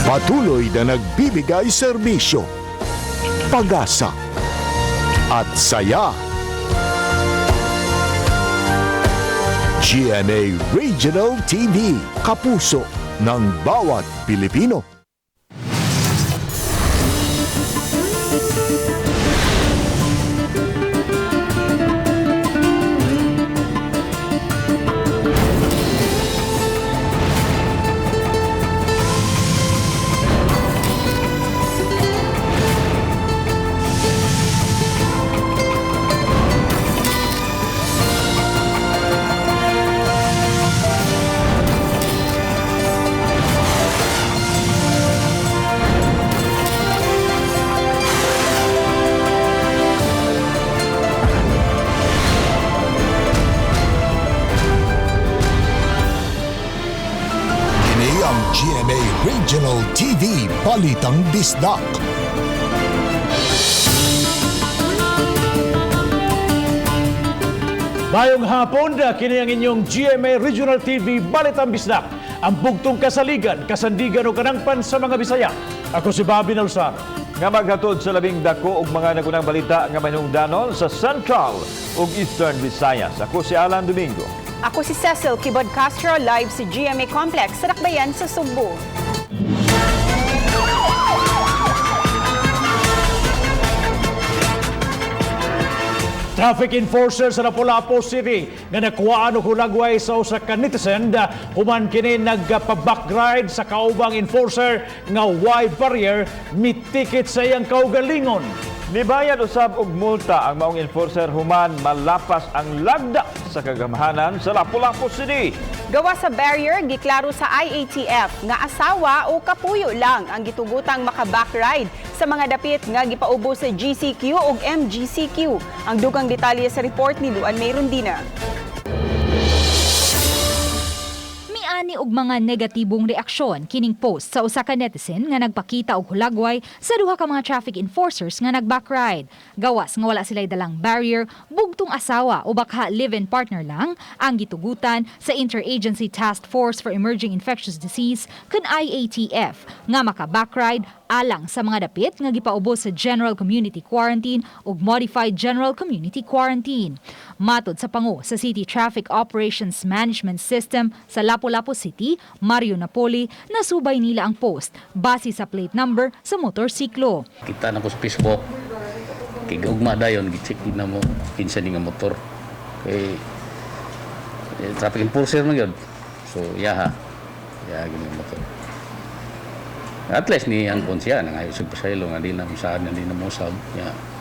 Patuloy na nagbibigay serbisyo, pag-asa at saya. GMA Regional TV, kapuso ng bawat Pilipino. GMA Regional TV, Balitang Bisdak. Mayong hapon, kini ang inyong GMA Regional TV, Balitang Bisdak. Ang bugtong kasaligan, kasandigan o kanangpan sa mga Bisaya. Ako si Bobby Nalsar. Nga maghatod sa labing dako ug mga nagunang balita nga manungdanon sa Central ug Eastern Visayas. Ako si Alan Domingo. Ako si Cecil Kibod Castro, live sa GMA Complex sa Dakbayan sa Sugbo. Traffic enforcer sa Lapu-Lapu City nga nakuhaan og hulagway sa usa ka netizen human kini nagpa-backride sa kaubang enforcer nga wide barrier mitikit sa iyang kaugalingon. Nibayad usab og multa ang maong enforcer human malapas ang lagda sa kagamahanan sa Lapu-Lapu City. Gawa sa barrier, giklaro sa IATF nga asawa o kapuyo lang ang gitugutang maka-backride sa mga dapit nga gipaubo sa GCQ ug MGCQ. Ang dugang detalye sa report ni Luan Mayrondina. Ani og mga negatibong reaksyon kining post sa usa ka netizen nga nagpakita og hulagway sa duha ka mga traffic enforcers nga nag-backride. Gawas nga wala sila'y dalang barrier, bugtong asawa o baka live-in partner lang ang gitugutan sa Interagency Task Force for Emerging Infectious Disease kun IATF nga maka-backride alang sa mga dapit nga gipaubos sa General Community Quarantine ug Modified General Community Quarantine. Matod sa pangu sa City Traffic Operations Management System sa Lapu-Lapu City, Mario Napoli, nasubay nila ang post base sa plate number sa motorsiklo. Kita na ko sa Facebook, kay ugma dayon gi-check na mo kinsa ni nga motor. Kay traffic enforcer man gyud. So yaha gini motor. At least ni ang konsya nga isip pa sa ilo nga di na saan di na mo sab.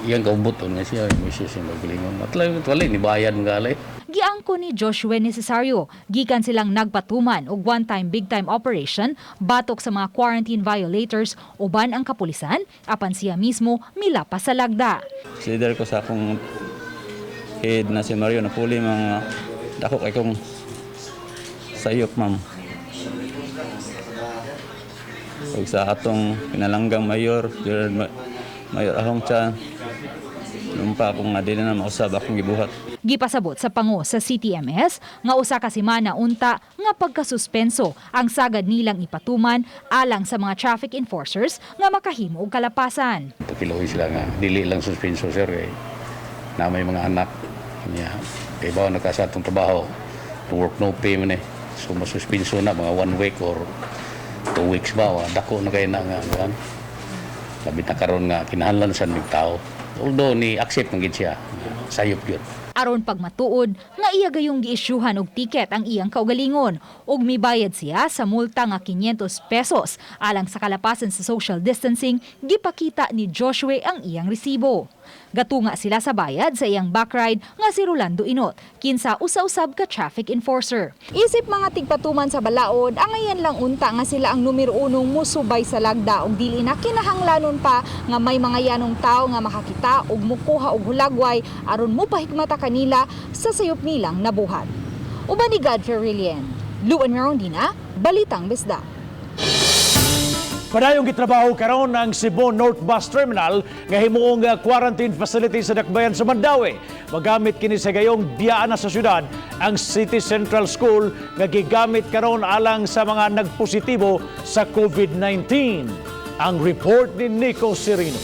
Iyang kaubuton nga siya yung misis yung maglingon. At wala ni bayad nga alay. Giangko ni Joshua Necesario, gikan silang nagpatuman og one-time big-time operation batok sa mga quarantine violators uban ang kapulisan apan siya mismo milapas sa lagda. Consider ko sa akong head na si Mario Napoli mga dako kay kong sayop ma'am. Ug sa atong pinalanggang mayor ahong chan numpa akong nga din na mausab akong gibuhat. Gipasabot sa pangu sa CTMS nga usa ka semana unta nga pagkasuspenso ang sagad nilang ipatuman alang sa mga traffic enforcers nga makahimo og kalapasan. Pakiluoy sila nga dili lang suspenso sir kay na may mga anak niya. Kay bawo nagkasa atong trabaho to work no pay man so masuspenso na mga 1 week or 2 weeks ba dako na kay na nga labit na karon nga kinahanglan sa mig tao. Although ni accept man gid siya sayop gyud. Aron pagmatuod nga iya gayong giisyuhan og tiket ang iyang kaugalingon ug mibayad siya sa multa nga 500 pesos alang sa kalapasan sa social distancing, gipakita ni Joshua ang iyang resibo. Gatunga sila sa bayad sa iyang backride nga si Rolando Inot, kinsa usa-usab ka traffic enforcer. Isip mga tigpatuman sa balaod, ang ayan lang unta nga sila ang numero 1 musubay sa lagda ug dili na kinahanglanon pa nga may mga yanong tao nga makakita ug mukuha og hulagway aron mopahigmata kanila sa sayop nilang nabuhat. Uban ni Godfrey Rillian, Luan Marondina, Balitang Bisdak. Padayong gitrabaho karon ang Cebu North Bus Terminal nga himuong quarantine facility sa Dakbayan sa Mandawi. Magamit kini sa gayong biyaan na sa syudad ang City Central School nga gigamit karon alang sa mga nagpositibo sa COVID-19. Ang report ni Nico Serino.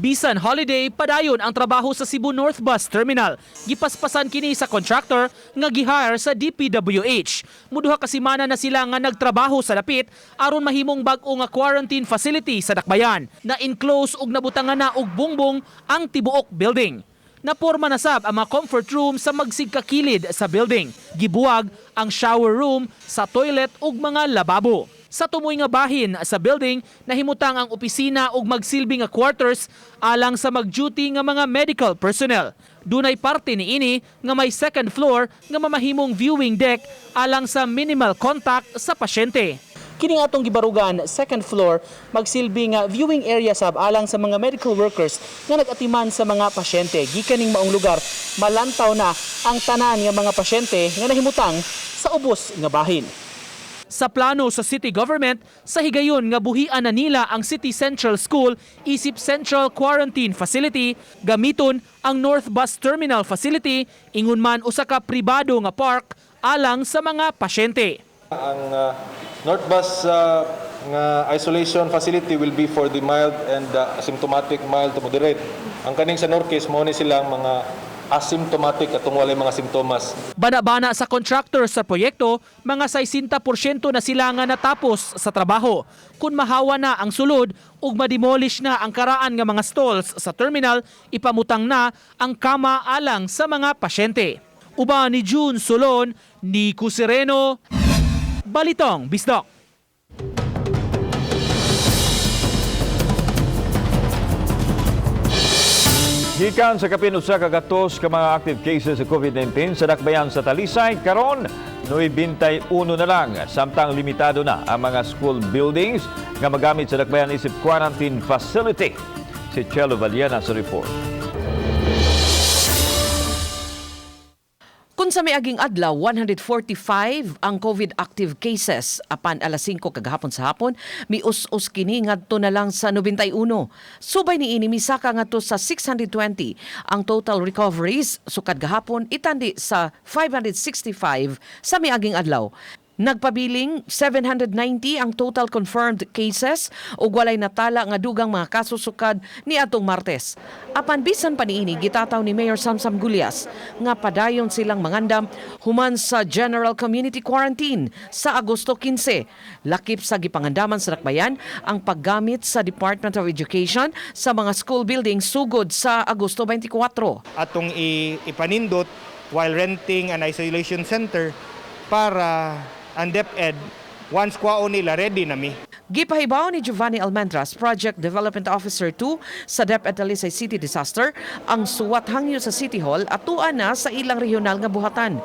Bisan holiday, padayon ang trabaho sa Cebu North Bus Terminal. Gipaspasan kini sa contractor nga gihire sa DPWH. Muduha ka semana na sila nga nagtrabaho sa dapit aron mahimong bag-o nga quarantine facility sa Dakbayan na enclose ug nabutangan na og bungbong ang tibuok building. Naporma na sab ang mga comfort room sa magsigkakilid sa building. Gibuwag ang shower room sa toilet ug mga lababo. Sa tumoy nga bahin sa building, nahimutang ang opisina ug magsilbi nga quarters alang sa mag-duty nga mga medical personnel. Dunay parte ni ini nga may second floor nga mamahimong viewing deck alang sa minimal contact sa pasyente. Kini atong gibarugan second floor magsilbi nga viewing area sab alang sa mga medical workers nga nag-atiman sa mga pasyente. Gikaning maong lugar malantaw na ang tanan nga mga pasyente nga nahimutang sa ubos nga bahin. Sa plano sa city government, sa higayon nga buhian na nila ang City Central School isip Central Quarantine Facility, gamiton ang North Bus Terminal Facility, ingon man usa ka pribado nga park alang sa mga pasyente. Ang North Bus nga isolation facility will be for the mild and asymptomatic, mild to moderate. Ang kaning sa North Case mo ni silang mga asymptomatic atong walay mga simptomas. Bana-bana sa contractor sa proyekto, mga 60% na sila nga natapos sa trabaho. Kung mahawa na ang sulod ug mademolish na ang karaan nga mga stalls sa terminal, ipamutang na ang kama alang sa mga pasyente. Uba ni June Solon, Nico Sereno, Balitang Bisdak. Gikan sa kapin usa ka gatos ka mga active cases sa COVID-19 sa Dakbayan sa Talisay karon 91 na lang samtang limitado na ang mga school buildings nga magamit sa Dakbayan isip quarantine facility. Si Chelo Valiana sa report. Kung sa miaging adlaw, 145 ang COVID active cases. Apan alas 5 kagahapon sa hapon, mius-us kini ngadto na lang sa 91. Subay ni ini misaka ngadto sa 620 ang total recoveries. Sukad gahapon itandi sa 565 sa miaging adlaw. Nagpabiling 790 ang total confirmed cases ug walay natala nga dugang mga kaso sukad ni atong Martes. Apan bisan pa niini gitataw ni Mayor Samsam Gulyas nga padayon silang mangandam human sa General Community Quarantine sa Agosto 15. Lakip sa gipangandaman sa Dakbayan ang paggamit sa Department of Education sa mga school buildings sugod sa Agosto 24. Atong ipanindot while renting an isolation center para ang DepEd, once kwao nila, ready na mi. Gipahibaw ni Giovanni Almendras, Project Development Officer 2 sa DepEd Talisay City Disaster, ang suwat hangyo sa City Hall at tuan na sa ilang regional nga buhatan.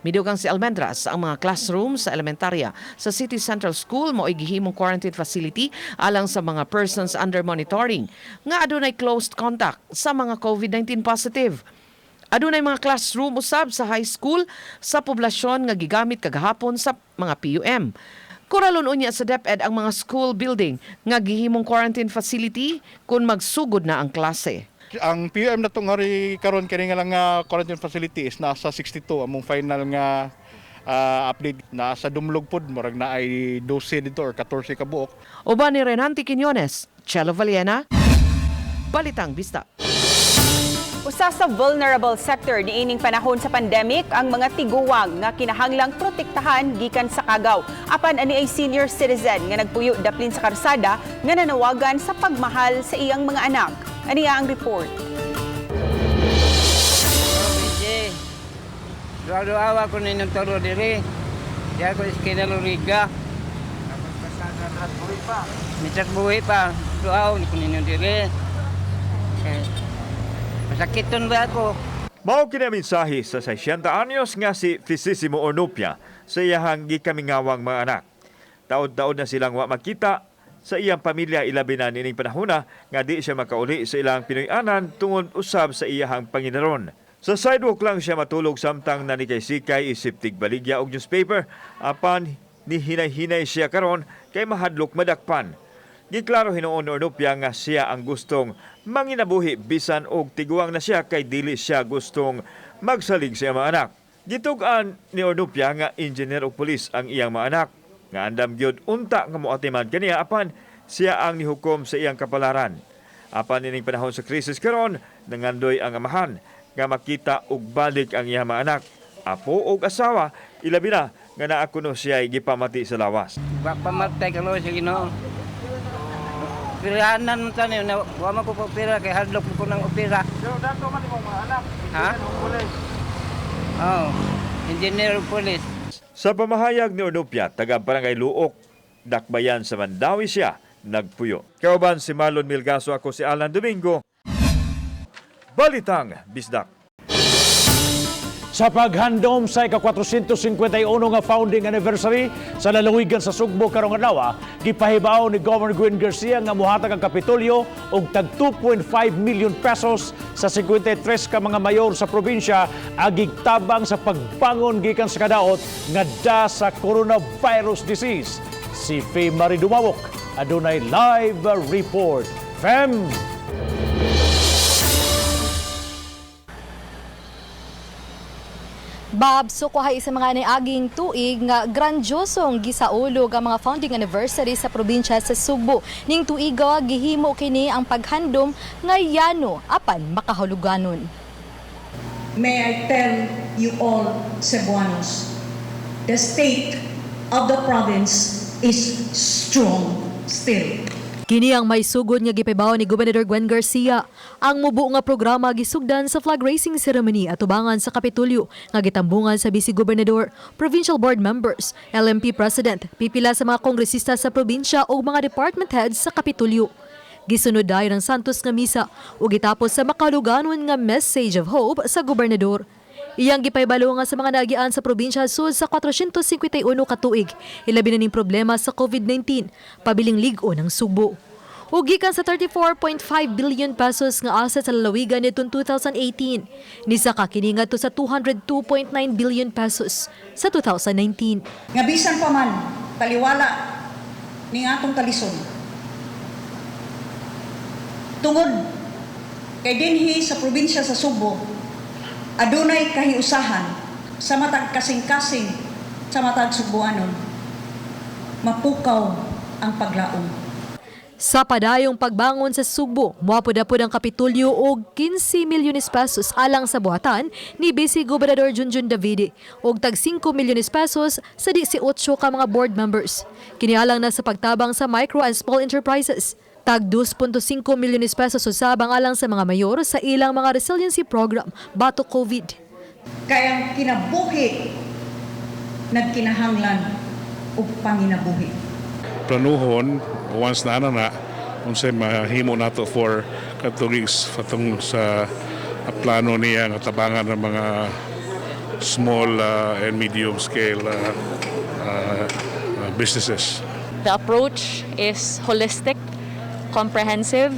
Midugang si Almendras ang mga classrooms sa elementarya sa City Central School mo gihimong quarantine facility alang sa mga persons under monitoring nga adunay close contact sa mga COVID-19 positive. Adunay mga classroom usab sa high school sa poblasyon nga gigamit kagahapon sa mga PUM. Kuralon unya sa DepEd ang mga school building nga gihimong quarantine facility kung magsugod na ang klase. Ang PUM na itong karon kini nga lang quarantine facility is nasa 62 among final nga update na sa dumlog pod murag na ay 12 dito or 14 ka buok. Uban ni Renanti Quiñones, Chelo Valiana, Balitang Bisdak. Usa sa vulnerable sector niining panahon sa pandemic ang mga tiguwang nga kinahanglang protektahan gikan sa kagaw. Apan ani ay senior citizen nga nagpuyo daplin sa karsada nga nanawagan sa pagmahal sa iyang mga anak. Ania ang report. Doa-doa ko ninyong toro diri. Diya ko iskina loriga. Mitrat buhi pa. Doa ko ninyong diri. Masakiton ba ako? Mao kini mensahe sa 60 anyos nga si Fisisimo Ornupia sa iyang gikamingawang mga anak. Taon-taon na silang wa makita sa iyang pamilya ilabi na nining panahona nga di siya makauli sa ilang Pinoy-anan tungod usab sa iyang panginaron. Sa sidewalk lang siya matulog samtang nanikay-sikay isip tigbaligya og newspaper apan ni hinay-hinay siya karon kay mahadlok madakpan. Giklaro hinuon ni Ornupia nga siya ang gustong manginabuhi bisan og tiguang na siya kay dili siya gustong magsalig sa iyang mga anak. Gitug-an ni Ornupia nga engineer o pulis ang iyang mga anak. Nga andam gyud unta nga moatiman kaniya apan siya ang nihukom sa iyang kapalaran. Apan nining panahon sa krisis karon, nangandoy ang amahan nga makita og balik ang iyang mga anak. Apo og asawa, ilabi na nga naa kuno siya gipamati sa lawas. Pamatay ka lo sa Ginoo. Pirahanan mo tayo, wala ko po pira, kay hardlock ko ng opera. Pero dato man imong mga anak, ha? Engineer police. Sa pamahayag ni Ornupia, taga Barangay Luok, Dakbayan sa Mandawi siya, nagpuyo. Kauban si Marlon Milgaso, ako si Alan Domingo. Balitang Bisdak. Sa paghandom sa ika-451 nga founding anniversary sa lalawigan sa Sugbo karong adlaw, gipahibaw ni Governor Gwen Garcia nga mohatag ang Kapitolyo og tag 2.5 million pesos sa 53 ka mga mayor sa probinsya agig tabang sa pagbangon gikan sa kadaot nga da sa coronavirus disease. Si Faye Marie Dumawok adunay live report. Fem. Bob, sukuhay sa mga niaging tuig nga grandiosong gisaulog ang mga founding anniversary sa probinsya sa Sugbo. Ning tuiga gihimo kini ang paghandom nga yano apan makahuluganon. May I tell you all, Cebuanos, the state of the province is strong still. Kini ang may sugod nga gipahibaw ni Gobernador Gwen Garcia. Ang mubo nga programa gisugdan sa flag raising ceremony at tubangan sa Kapitolyo nga gitambungan sa Vice Gobernador, provincial board members, LMP president, pipila sa mga kongresista sa probinsya o mga department heads sa Kapitolyo. Gisunod dayon ang Santos nga misa ug gitapos sa makaluganon nga message of hope sa gobernador. Iyang gipahibalo nga sa mga nagian sa probinsya sud sa 451 ka tuig, ilabi na ning problema sa COVID-19, pabiling ligo ng Sugbo. Ug gikan sa 34.5 billion pesos nga asset sa lalawigan nitong 2018, nisa ka kini ngadto sa 202.9 billion pesos sa 2019. Nga bisan pa man taliwala ning atong kalisod. Tungod kay dinhi sa probinsya sa Sugbo, adunay kahiusahan sa matag kasing-kasing sa matag Sugboanon, mapukaw ang paglaom. Sa padayong pagbangon sa Sugbo, muapod-apod ang Kapitolyo og 15 milyones pesos alang sa buhatan ni Vice Gobernador Junjun Davide og tag 5 milyones pesos sa 18 ka mga board members. Kinialang na sa pagtabang sa micro and small enterprises. Tag 2.5 milyones pesos usabang alang sa mga mayor sa ilang mga resiliency program bato COVID. Kaya ang kinabuhi nagkinahanglan og panginabuhi. Planuhon once na unsay mahimo nato for katugigs patong sa plano niya nga tabangan ng mga small and medium scale businesses. The approach is holistic, comprehensive,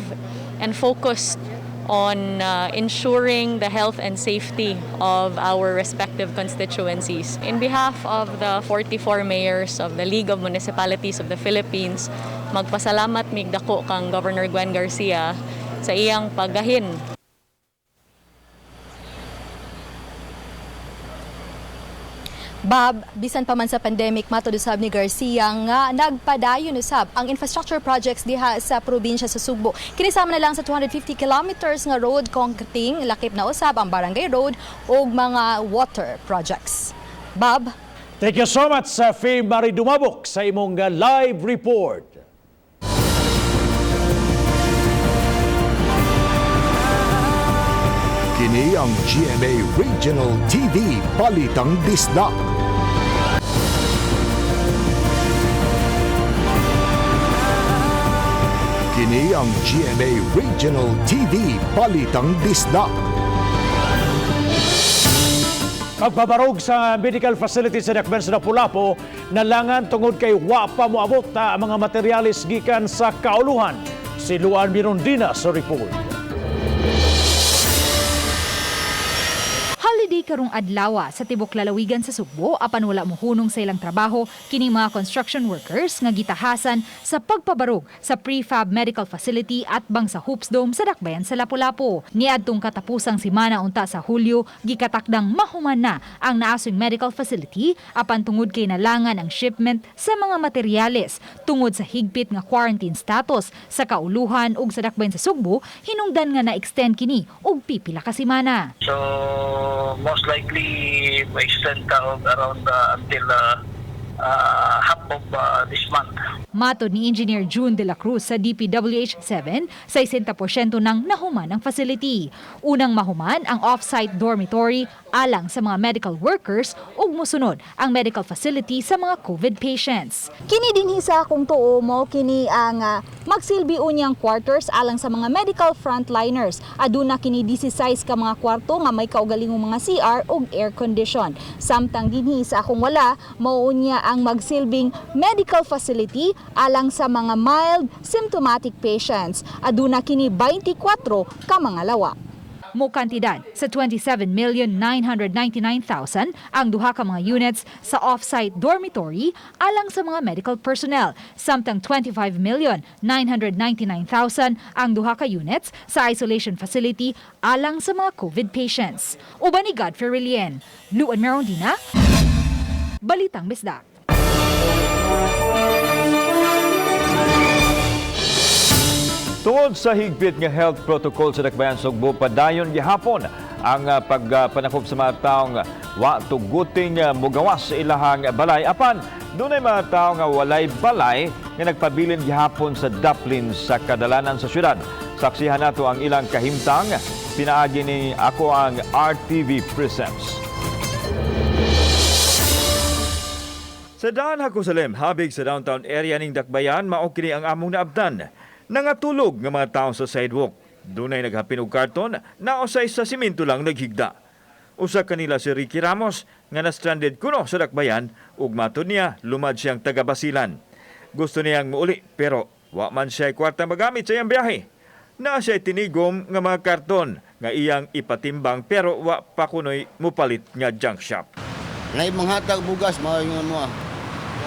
and focused on ensuring the health and safety of our respective constituencies. In behalf of the 44 mayors of the League of Municipalities of the Philippines, magpasalamat migdako kang Governor Gwen Garcia sa iyang paggahin. Bob, bisan pa man sa pandemic, matod usab ni Garcia nga nagpadayon usab ang infrastructure projects diha sa probinsya sa Sugbo. Kinisama na lang sa 250 kilometers nga road concreting, lakip na usab ang barangay road ug mga water projects. Bob? Thank you so much, Faye Marie Dumabok, sa imong live report. Kini ang GMA Regional TV Balitang Bisdak. Kini ang GMA Regional TV Balitang Bisdak. Pagbabarog sa medical facility sa Dakban sa Lapu-Lapu, nalangan tungod kay wa pa moabot ang mga materialis gikan sa kauluhan. Si Luan Mirondina sa report. dili karong adlaw sa tibok lalawigan sa Sugbo apan wala mohunong sa ilang trabaho kining mga construction workers nga gitahasan sa pagpabarog sa prefab medical facility at bangsa Hoops Dome sa Dakbayan sa Lapu-Lapu. Niadtong katapusang simana unta sa Hulyo, gikatakdang mahuman na ang naasong medical facility apan tungod kay nalangan ang shipment sa mga materyales tungod sa higpit nga quarantine status sa kauluhan ug sa Dakbayan sa Sugbo, hinungdan nga na-extend kini og pipila ka simana. So most likely ma-extend ka around until half of this month. Matod ni Engineer June de la Cruz sa DPWH-7, 60% nang nahuman ang facility. Unang mahuman ang off-site dormitory alang sa mga medical workers ug mosunod ang medical facility sa mga COVID patients. Kini dinhi sa akong tuo mo kini ang magsilbi unyang quarters alang sa mga medical frontliners. Aduna kini 16 ka mga kwarto nga may kaugalingong mga CR ug air condition. Samtang dinhi sa akong wala mao unya ang magsilbing medical facility alang sa mga mild symptomatic patients. Aduna kini 24 ka mga lawa. Mo kantidad sa 27,999,000 ang duha ka mga units sa off-site dormitory alang sa mga medical personnel, samtang 25,999,000 ang duha ka units sa isolation facility alang sa mga COVID patients. Uban ni Godfrey Rilien, Luan Merondina, Balitang Bisdak. Tungod sa higpit nga health protocol sa Dakbayan Sugbo, padayon gihapon ang pagpanakop sa mga taong wa tuguting mugawas sa ilahang balay. Apan, dunay mga tao nga walay balay nga nagpabilin gihapon sa Dublin sa kadalanan sa syudad. Saksihan nato ang ilang kahimtang. Pinaagi ni ako ang RTV Presents. Sa daan Hakusalem, habig sa downtown area ning Dakbayan, mao kini ang among naabdan. Nangatulog nga mga tao sa sidewalk. Dunay naghapin og karton na usay sa simento lang naghigda. Usa kanila si Ricky Ramos nga na-stranded kuno sa Dakbayan ug matud niya lumad siyang taga-Basilan. Gusto niyang muuli pero wa man siya kwarta magamit sa iyang biyahe. Naa siya tinigom nga mga karton nga iyang ipatimbang pero wa pa kunoy mupalit nga junk shop. Nay manghatag bugas mao ingon mo.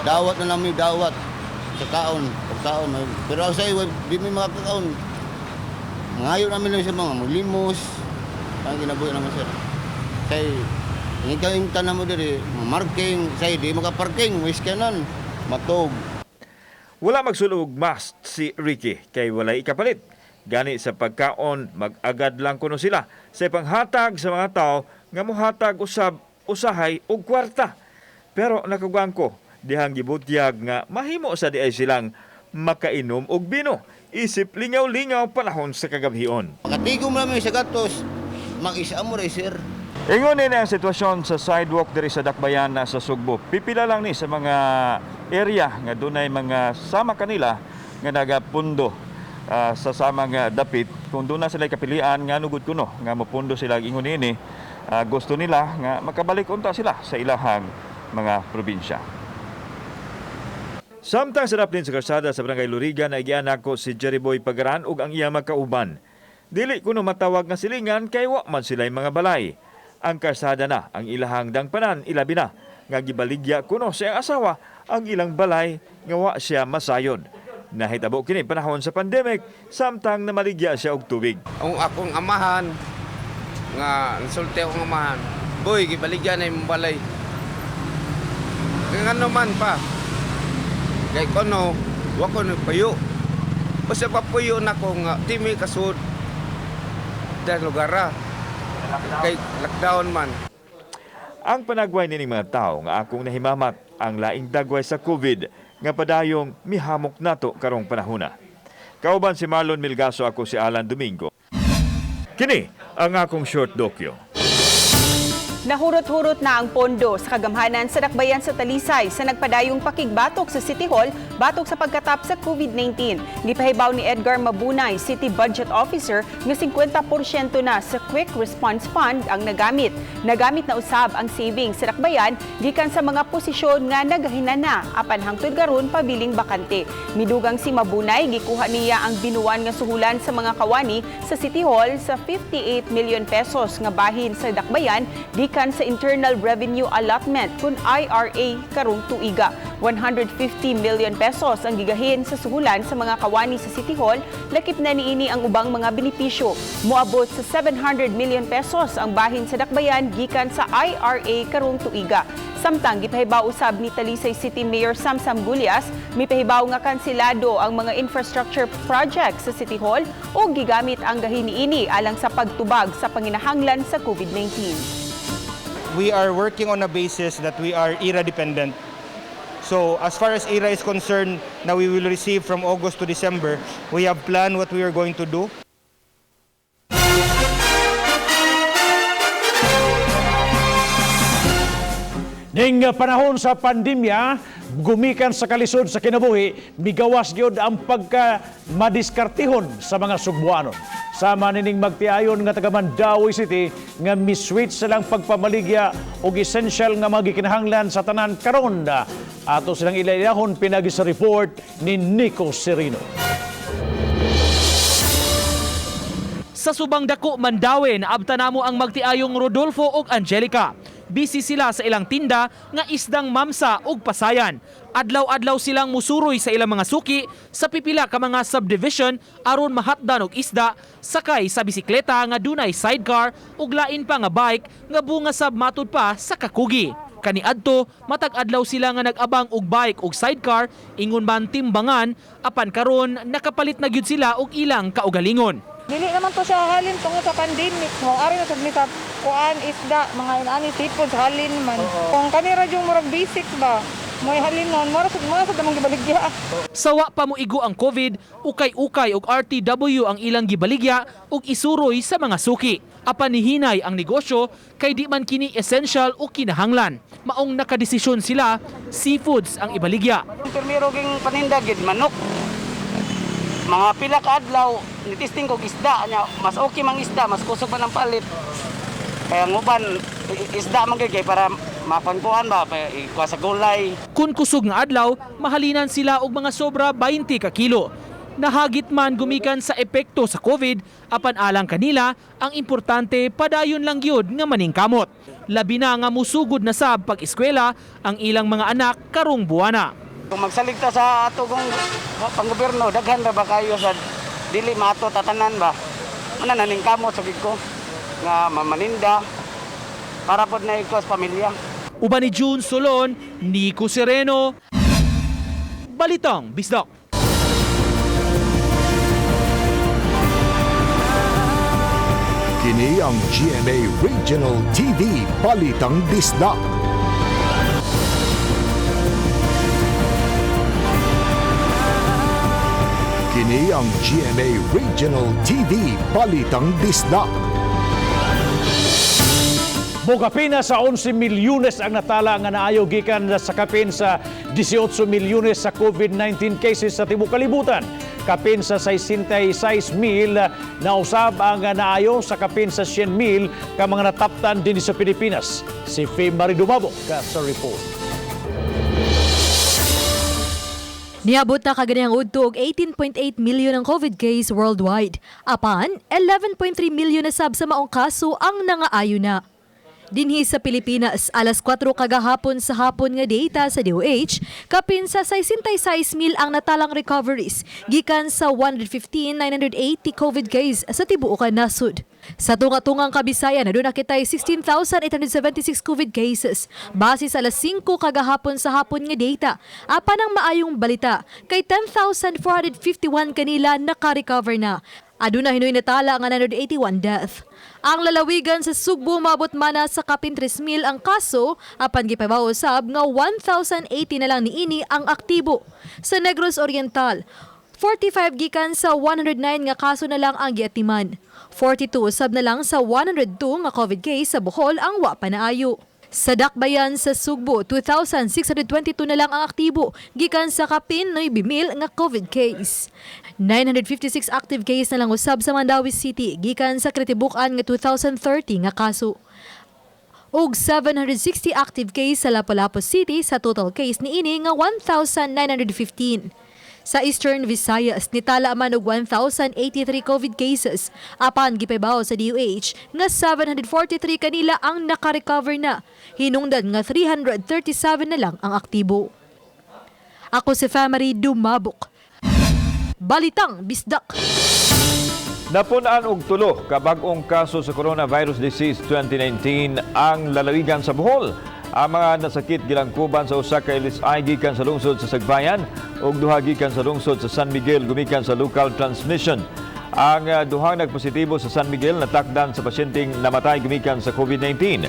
Dawat na lang mi dawat. Kaon, pagkaon. Pero sa iyo, di may mga kakaon. Ngayon namin lang sa mga limos. Ang ginabuhi naman sir. Kaya, hindi kayong tanam mo diri, marking. Say, di makaparking, wis kanan, matog. Wala magsulog mast si Ricky kay walay ikapalit. Gani sa pagkaon, mag-agad lang kuno sila sa panghatag sa mga tao nga mohatag usab, usahay ug kwarta. Pero nakagwang ko, dihang gibutyag nga mahimo sa diay silang makainom og bino. Isip lingaw-lingaw panahon sa kagabhion. Makatigom namin sa gatos, mag-isa mo rin sir. Ingon na ang sitwasyon sa sidewalk diri sa Dakbayan sa Sugbo. Pipila lang ni sa mga area nga dunay mga sama kanila nga nagapundo sa samang dapit. Kung doon na sila kapilian nga nugod kuno nga mapundo sila ingon ini, gusto nila nga makabalik unta sila sa ilahang mga probinsya. Samtang sarap din sa karsada sa Barangay Lurigan na igianak ko si Jerry Boy Pagaran ug ang iya makauban. Dili kuno matawag nga silingan kay wa man sila'y mga balay. Ang karsada na ang ilahang dangpanan ilabi na nga gibaligya kuno sa iyang asawa ang ilang balay nga wa siya masayon. Nahitabo kini panahon sa pandemic samtang namaligya siya og tubig. Ang akong amahan nga insulte akong amahan. Boy, gibaligya na imong balay. Ngano man pa. Kay kono, wa ko nagpayo. Basta papuyo na ko nga, timi kasud. Dahil lugara. Kay lockdown man. Ang panagway nining mga tao nga akong nahimamat ang laing dagway sa COVID nga padayong mihamok nato karong panahona. Kauban si Marlon Milgaso, ako si Alan Domingo. Kini ang akong short docu. Nahurot-hurot na ang pondo sa kagamhanan sa Dakbayan sa Talisay sa nagpadayong pakigbatok sa City Hall batok sa pagkatap sa COVID-19. Gipahibaw ni Edgar Mabunay, City Budget Officer, nga 50% na sa Quick Response Fund ang nagamit. Nagamit na usab ang savings sa Dakbayan gikan sa mga posisyon nga nagahinan na apan hangtod karon pabiling bakante. Midugang si Mabunay, gikuha niya ang binuwan nga suhulan sa mga kawani sa City Hall sa 58 million pesos nga bahin sa Dakbayan gikan sa Internal Revenue Allotment kun IRA karong tuiga. 150 million pesos ang gigahin sa suhulan sa mga kawani sa City Hall, lakip na niini ang ubang mga benepisyo. Moabot sa 700 million pesos ang bahin sa dakbayan gikan sa IRA karong tuiga. Samtang gipahibaw usab ni Talisay City Mayor Samsam Gulyas, mipahibaw nga kansilado ang mga infrastructure projects sa City Hall o gigamit ang gahin niini alang sa pagtubag sa panginahanglan sa COVID-19. We are working on a basis that we are IRA dependent. So as far as IRA is concerned, now we will receive from August to December, we have planned what we are going to do. Ning panahon sa pandemya, gumikan sa kalisod sa kinabuhi, migawas gyud ang pagka-madiskartihon sa mga Sugbuanon. Sama nining magtiayon nga taga Mandawi City nga miswitch silang pagpamaligya og essential nga magikinahanglan sa tanan karon. Ato silang ilayahon pinagi sa report ni Nico Serino. Sa subang dako Mandawi, naabtan namo ang magtiayong Rodolfo ug Angelica. Busy sila sa ilang tinda nga isdang mamsa ug pasayan. Adlaw-adlaw silang musuroy sa ilang mga suki sa pipila ka mga subdivision aron mahatdan og isda, sakay sa bisikleta nga dunay sidecar ug lain pa nga bike nga bunga sab matud pa sa kakugi. Kaniadto, matag adlaw sila nga nag-abang og bike ug sidecar ingon man timbangan, apan karon nakapalit na gyud sila og ilang kaugalingon. Dili naman to siya halin tungod sa pandemic. Mo ari na sa kuan isda mga inaani seafood halin man. Kung kanira yung murag basics ba, mo'y halin nun, mura sa damang gibaligya. Sawa pa mo igo ang COVID, ukay-ukay og RTW ang ilang gibaligya ug isuroy sa mga suki. Apan nihinay ang negosyo kay di man kini essential o kinahanglan. Maong nakadesisyon sila, seafoods ang ibaligya. Primero ging paninda gid manok. Mga pila ka adlaw nitisting kog isda nya mas okay mang isda mas kusog man ang palit. Kaya nguban isda man gay para mapankuan ba ikuha sa gulay. Kun kusog nga adlaw, mahalinan sila og mga sobra 20 ka kilo. Nahagit man gumikan sa epekto sa COVID, apan alang kanila, ang importante padayon lang gyud nga maningkamot. Labi na nga musugod na sab pag-eskwela ang ilang mga anak karong buwana. Kung magsaligta sa atong panggobyerno, daghan ra ba kayo sa dili mato tatanan ba? Ana naningkamot sa ko nga mamaninda para pod na ikos pamilya. Uban ni June Solon, Nico Sereno, Balitang Bisdak. Kini ang GMA Regional TV Balitang Bisdak. Kini ang GMA Regional TV Balitang Bisdak. Bugapin na sa 11 milyones ang natala nga naayo gikan sa kapin sa 18 milyones sa COVID-19 cases sa tibuok kalibutan. Kapin sa 66,000 na usab ang naayo sa kapin sa 100,000 ka mga nataptan din sa Pilipinas. Si Faye Maridumabo ka sa report. Niabot na kaganihang udto og 18.8 million ang COVID case worldwide. Apan, 11.3 million na sab sa maong kaso ang nangaayo na. Dinhi sa Pilipinas, alas 4 kagahapon sa hapon nga data sa DOH, kapin sa 66,000 ang natalang recoveries, gikan sa 115,980 COVID case sa tibuokan nasud. Sa tunga-tungang Kabisayan, na doon nakitay 16,876 COVID cases. Base sa alas 5 kagahapon sa hapon nga data, apan ang maayong balita, kay 10,451 kanila naka-recover na. Aduna hinoy natala nga 981 death. Ang lalawigan sa Sugbo mabot mana sa kapin 3,000 ang kaso, apan gipabaw usab nga 1,080 na lang niini ang aktibo. Sa Negros Oriental, 45 gikan sa 109 nga kaso na lang ang giatiman. 42 usab na lang sa 102 nga COVID case sa Bohol ang wa pa naayo. Sa Dakbayan sa Sugbo, 2,622 na lang ang aktibo, gikan sa kapin 9,000 nga COVID case. 956 active case na lang usab sa Mandawi City, gikan sa Kritibukan nga 2,030 nga kaso. Og 760 active case sa Lapu-Lapu City sa total case niini nga 1,915. Sa Eastern Visayas, nitala man og 1,083 COVID cases. Apan gipahibaw sa DOH nga 743 kanila ang naka-recover na. Hinungdan nga 337 na lang ang aktibo. Ako si Family Dumabok. Balitang Bisdak. Napunan og tulo ka bag-ong kaso sa coronavirus disease 2019 ang lalawigan sa Bohol. Ang mga nasakit gilangkuban sa usa ka LSI gikan sa lungsod sa Sagbayan ug duha gikan sa lungsod sa San Miguel gumikan sa local transmission. Ang duhang nagpositibo sa San Miguel natakdan sa pasyenteng namatay gumikan sa COVID-19.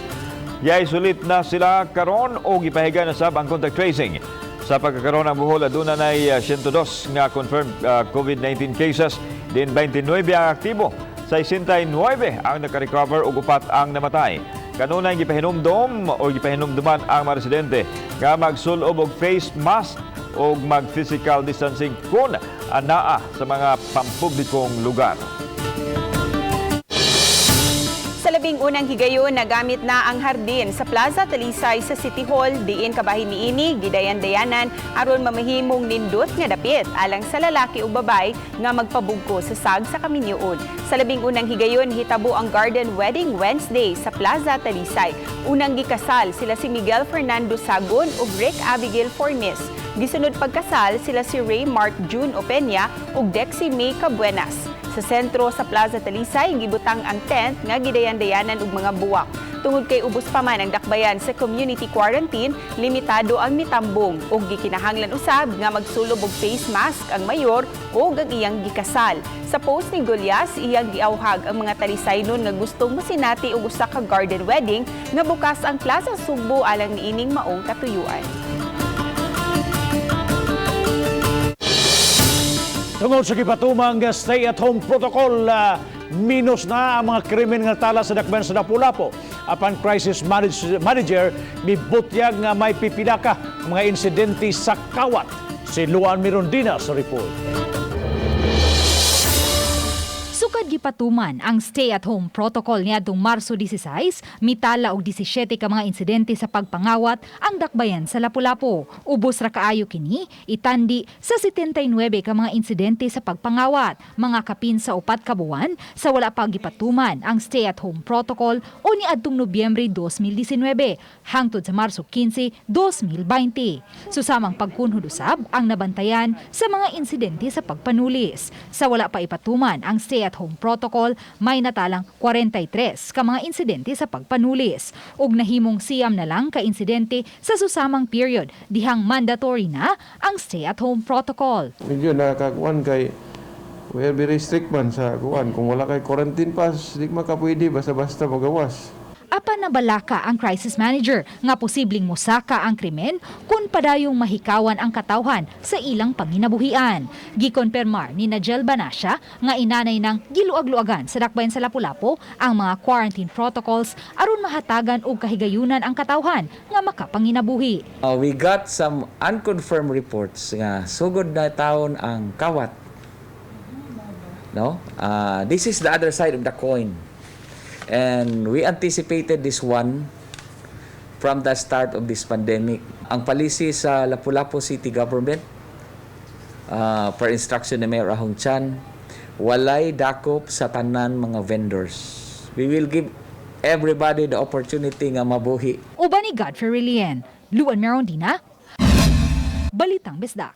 Yai-sulit na sila karon o gipahiga na sab ang contact tracing. Sa pagkakaroon ng Bohol, aduna na 102 nga confirmed COVID-19 cases, din 29 ang aktibo. Sa 69 ang naka-recover ug 4 ang namatay. Kanunay gipahinumdom o gipahinumduman ang mga residente nga magsulob og face mask o mag-physical distancing kung anaa sa mga pampublikong lugar. Sa labing unang higayon, nagamit na ang hardin sa Plaza Talisay sa City Hall, diin kabahin niini gidayan-dayanan aron mamahimong nindot nga dapit alang sa lalaki ug babay nga magpabugko sa sag sa kaminyoon. Sa labing unang higayon, hitabo ang Garden Wedding Wednesday sa Plaza Talisay. Unang gikasal sila si Miguel Fernando Sagon ug Rick Abigail Formis. Gisunod pagkasal sila si Ray Mark June Opeña ug Dexy May Cabuenas. Sa sentro sa Plaza Talisay, gibutang ang tent nga gidayan-dayanan og mga buwak. Tungod kay ubos pa man ang dakbayan sa community quarantine, limitado ang mitambong ug gikinahanglan usab nga magsulob og face mask ang mayor o ang iyang gikasal. Sa post ni Golias, iyang giawhag ang mga Talisaynon nga gustong mosinati og usa ka garden wedding nga bukas ang Plaza Sugbo alang niining maong katuyuan. Tungod sa gipatumang stay-at-home protocol, minus na ang mga krimen nga tala sa dakbayan sa Lapu-Lapu. Apan crisis manager, mibutyag nga may pipila ka mga insidente sa kawat. Si Luan Mirondina sa report. Sukad gipatuman ang stay-at-home protocol niadtong Marso 16, mitala og 17 ka mga insidente sa pagpangawat ang dakbayan sa Lapu-Lapu. Ubos ra kaayo kini, itandi sa 79 ka mga insidente sa pagpangawat, mga kapin sa 4 ka buwan sa wala pa gipatuman ang stay-at-home protocol o niadtong Nobyembre 2019 hangtod sa Marso 15, 2020. Susamang pagkunhod usab ang nabantayan sa mga insidente sa pagpanulis. Sa wala pa ipatuman ang stay-at-home protocol, may natalang 43 ka mga insidente sa pagpanulis ug nahimong siyam na lang ka insidente sa susamang period dihang mandatory na ang stay-at-home protocol. Medyo nakakuan kay well, very strict man sa kuan. Kung wala kay quarantine pass, di makapwede basta-basta magawas. Apan nabalaka ang crisis manager nga posibleng mosaka ang krimen kung padayong mahikawan ang katawhan sa ilang panginabuhian. Gikonpermar ni Najel Banasya nga inanay ng giluag-luagan sa dakbayan sa Lapu-Lapu ang mga quarantine protocols aron mahatagan og kahigayunan ang katawhan nga makapanginabuhi. We got some unconfirmed reports nga sugod na taon ang kawat. No? This is the other side of the coin. And we anticipated this one from the start of this pandemic. Ang policy sa Lapu-Lapu City Government, per instruction ni Mayor Ahong Chan, walay dakop sa tanan mga vendors. We will give everybody the opportunity nga mabuhi. Uban ni Godfrey Rilien, Luan Mirondina, Balitang Bisdak.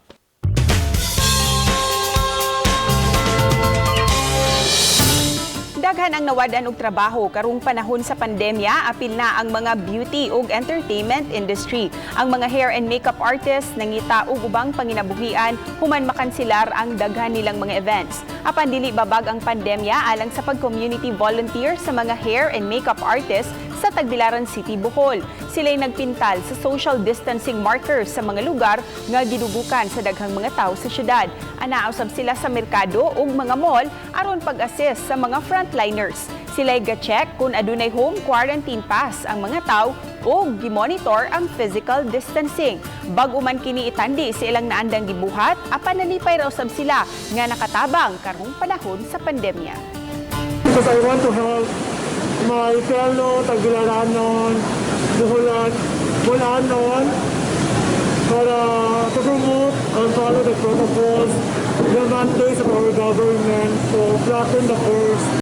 Daghan ang nawadan og trabaho karong panahon sa pandemya, apil na ang mga beauty ug entertainment industry. Ang mga hair and makeup artists nangita og ubang panginabuhian human makansilar ang daghan nilang mga events. Apan dili babag ang pandemya alang sa pag-community volunteer sa mga hair and makeup artists sa Tagbilaran City, Bohol. Sila'y nagpintal sa social distancing markers sa mga lugar nga gidubukan sa daghang mga tao sa syudad. Anausab sila sa merkado ug mga mall aron pag-assist sa mga frontliners. Sila'y ga-check kung adunay home quarantine pass ang mga tao o gimonitor ang physical distancing. Bago man kini itandi sa ilang naandang gibuhat, apan nalipay raw sab sila nga nakatabang karong panahon sa pandemya. Because I want to help my fellow Tagbilaranon, Boholan, Bulanon, to promote and follow the protocols, the mandates of our government, so flatten the course.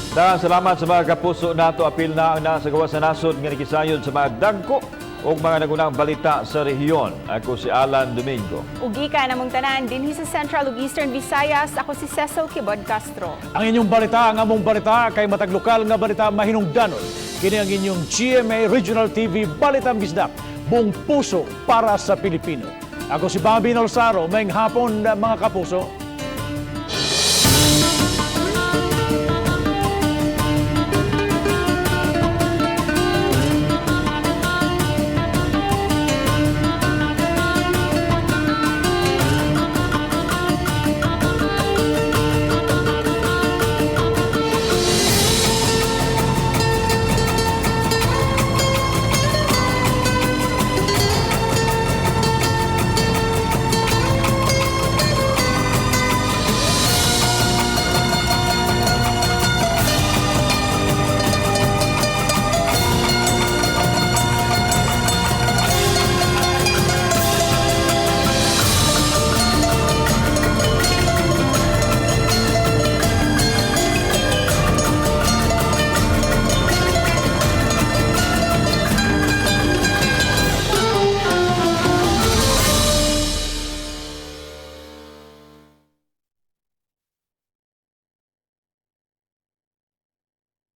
Daghang salamat sa mga kapuso nato. Apil na ang nasa gawas sa nasod nga nakisayon sa mga dagko o mga nagunang balita sa rehiyon. Ako si Alan Domingo. Ugi ka namong tanan dinhi sa Central ug Eastern Visayas. Ako si Cecil Kibod Castro. Ang inyong balita, ang among balita kay matag lokal nga balita mahinungdanon. Kini ang inyong GMA Regional TV Balitang Bisdak. Buong puso para sa Pilipino. Ako si Bobby Nolsaro. Maayong hapon mga kapuso.